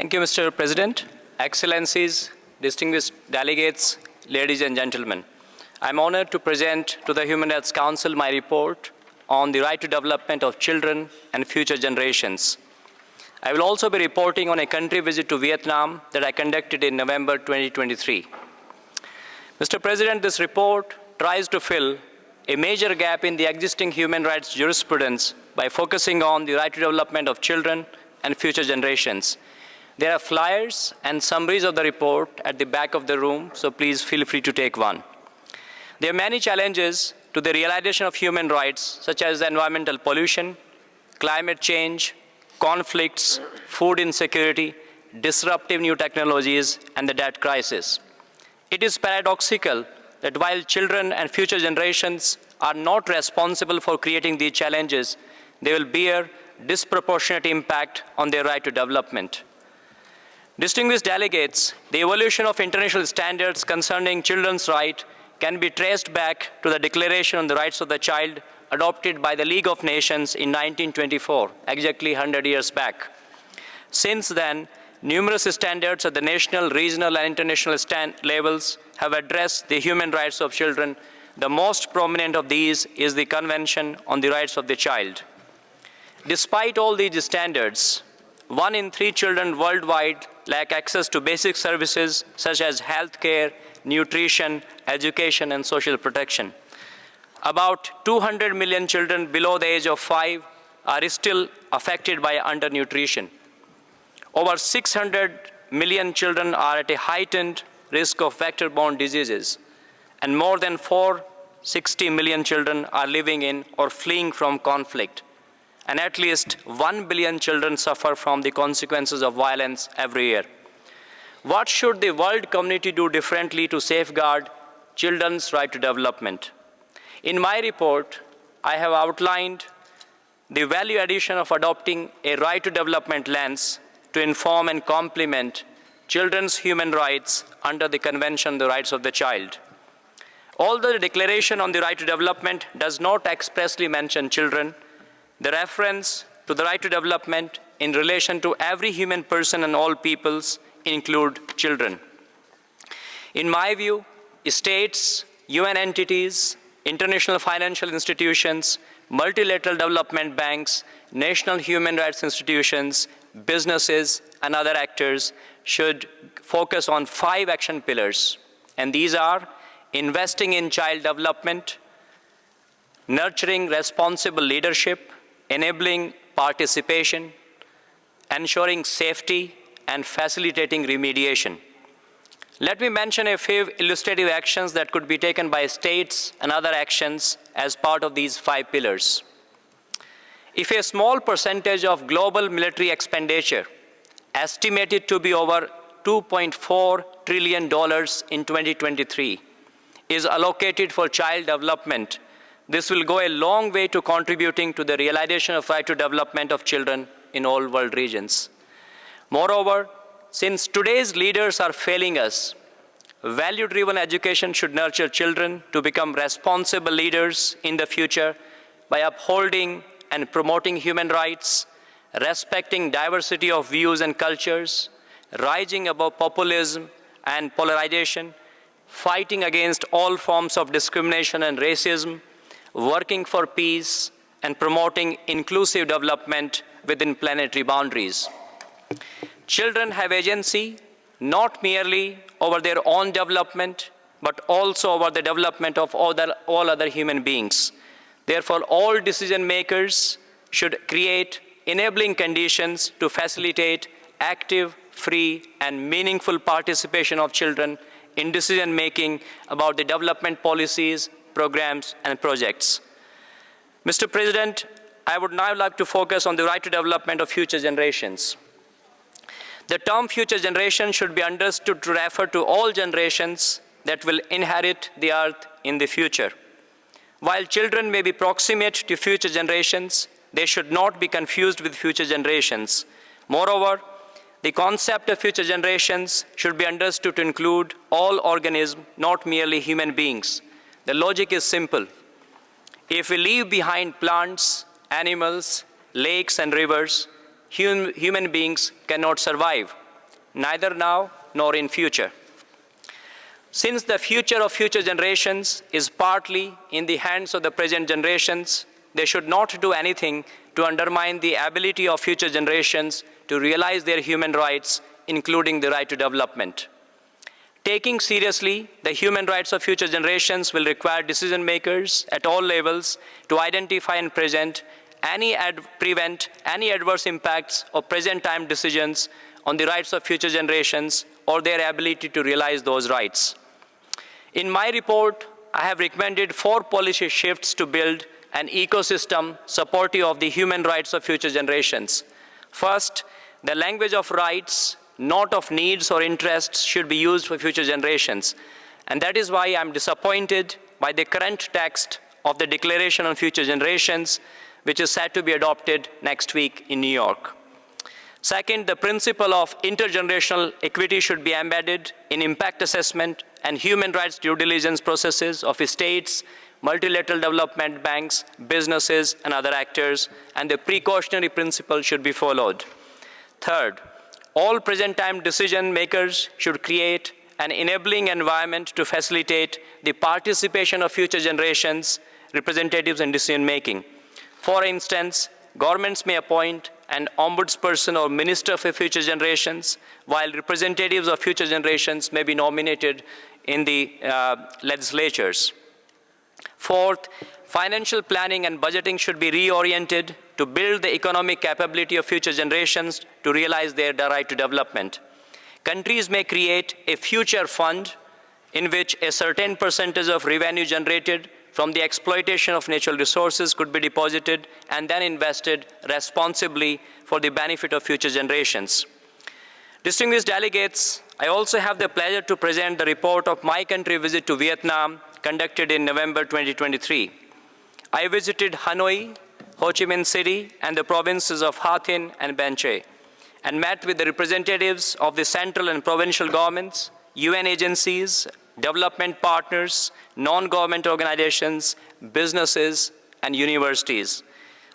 Thank you, Mr. President, Excellencies, distinguished delegates, ladies and gentlemen. I'm honored to present to the Human Rights Council my report on the right to development of children and future generations. I will also be reporting on a country visit to Vietnam that I conducted in November 2023. Mr. President, this report tries to fill a major gap in the existing human rights jurisprudence by focusing on the right to development of children and future generations. There are flyers and summaries of the report at the back of the room, so please feel free to take one. There are many challenges to the realization of human rights, such as environmental pollution, climate change, conflicts, food insecurity, disruptive new technologies, and the debt crisis. It is paradoxical that while children and future generations are not responsible for creating these challenges, they will bear disproportionate impact on their right to development. Distinguished delegates, the evolution of international standards concerning children's rights can be traced back to the Declaration on the Rights of the Child adopted by the League of Nations in 1924, exactly 100 years back. Since then, numerous standards at the national, regional, and international levels have addressed the human rights of children. The most prominent of these is the Convention on the Rights of the Child. Despite all these standards, 1 in 3 children worldwide lack access to basic services such as health care, nutrition, education, and social protection. About 200 million children below the age of 5 are still affected by undernutrition. Over 600 million children are at a heightened risk of vector-borne diseases, and more than 460 million children are living in or fleeing from conflict. And at least 1 billion children suffer from the consequences of violence every year. What should the world community do differently to safeguard children's right to development? In my report, I have outlined the value addition of adopting a right to development lens to inform and complement children's human rights under the Convention on the Rights of the Child. Although the Declaration on the Right to Development does not expressly mention children, the reference to the right to development in relation to every human person and all peoples include children. In my view, states, UN entities, international financial institutions, multilateral development banks, national human rights institutions, businesses, and other actors should focus on 5 action pillars. And these are investing in child development, nurturing responsible leadership, enabling participation, ensuring safety, and facilitating remediation. Let me mention a few illustrative actions that could be taken by states and other actions as part of these 5 pillars. If a small percentage of global military expenditure, estimated to be over $2.4 trillion in 2023, is allocated for child development, this will go a long way to contributing to the realization of right to development of children in all world regions. Moreover, since today's leaders are failing us, value-driven education should nurture children to become responsible leaders in the future by upholding and promoting human rights, respecting diversity of views and cultures, rising above populism and polarization, fighting against all forms of discrimination and racism, working for peace, and promoting inclusive development within planetary boundaries. Children have agency not merely over their own development, but also over the development of all other human beings. Therefore, all decision makers should create enabling conditions to facilitate active, free, and meaningful participation of children in decision making about the development policies, programs, and projects. Mr. President, I would now like to focus on the right to development of future generations. The term future generation should be understood to refer to all generations that will inherit the earth in the future. While children may be proximate to future generations, they should not be confused with future generations. Moreover, the concept of future generations should be understood to include all organisms, not merely human beings. The logic is simple. If we leave behind plants, animals, lakes, and rivers, human beings cannot survive. neither now nor in future. Since the future of future generations is partly in the hands of the present generations, they should not do anything to undermine the ability of future generations to realize their human rights, including the right to development. Taking seriously the human rights of future generations will require decision makers at all levels to identify and prevent any adverse impacts of present time decisions on the rights of future generations or their ability to realize those rights. In my report, I have recommended 4 policy shifts to build an ecosystem supportive of the human rights of future generations. First, the language of rights, not of needs or interests, should be used for future generations. And that is why I'm disappointed by the current text of the Declaration on Future Generations, which is set to be adopted next week in New York. Second, the principle of intergenerational equity should be embedded in impact assessment and human rights due diligence processes of states, multilateral development banks, businesses, and other actors, and the precautionary principle should be followed. Third, all present-time decision makers should create an enabling environment to facilitate the participation of future generations, representatives in decision-making. For instance, governments may appoint an ombudsperson or minister for future generations, while representatives of future generations may be nominated in the legislatures. Fourth, financial planning and budgeting should be reoriented to build the economic capability of future generations to realize their right to development. Countries may create a future fund in which a certain percentage of revenue generated from the exploitation of natural resources could be deposited and then invested responsibly for the benefit of future generations. Distinguished delegates, I also have the pleasure to present the report of my country visit to Vietnam conducted in November 2023. I visited Hanoi, Ho Chi Minh City, and the provinces of Ha Tinh and Bang Tre, and met with the representatives of the central and provincial governments, UN agencies, development partners, non-government organizations, businesses, and universities.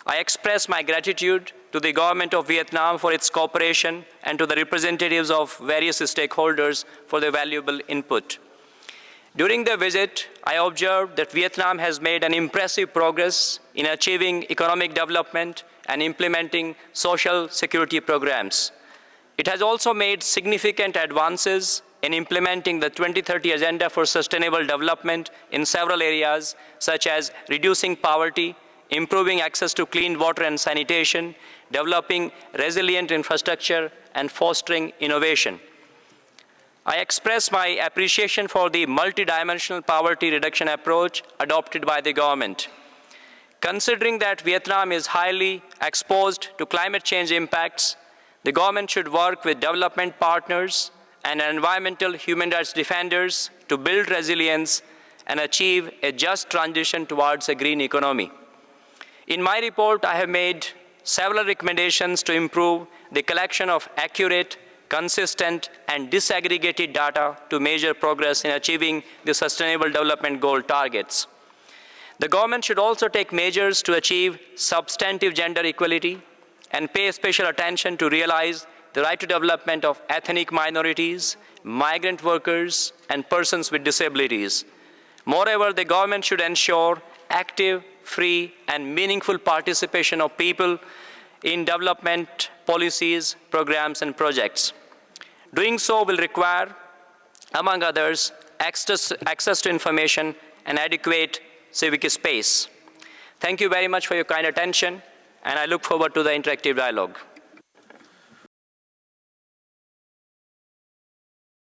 I express my gratitude to the government of Vietnam for its cooperation and to the representatives of various stakeholders for their valuable input. During the visit, I observed that Vietnam has made an impressive progress in achieving economic development and implementing social security programs. It has also made significant advances in implementing the 2030 Agenda for Sustainable Development in several areas, such as reducing poverty, improving access to clean water and sanitation, developing resilient infrastructure, and fostering innovation. I express my appreciation for the multidimensional poverty reduction approach adopted by the government. Considering that Vietnam is highly exposed to climate change impacts, the government should work with development partners and environmental human rights defenders to build resilience and achieve a just transition towards a green economy. In my report, I have made several recommendations to improve the collection of accurate, consistent, and disaggregated data to measure progress in achieving the Sustainable Development Goal targets. The government should also take measures to achieve substantive gender equality and pay special attention to realize the right to development of ethnic minorities, migrant workers, and persons with disabilities. Moreover, the government should ensure active, free, and meaningful participation of people in development policies, programs, and projects. Doing so will require, among others, access to information and adequate civic space. Thank you very much for your kind attention, and I look forward to the interactive dialogue.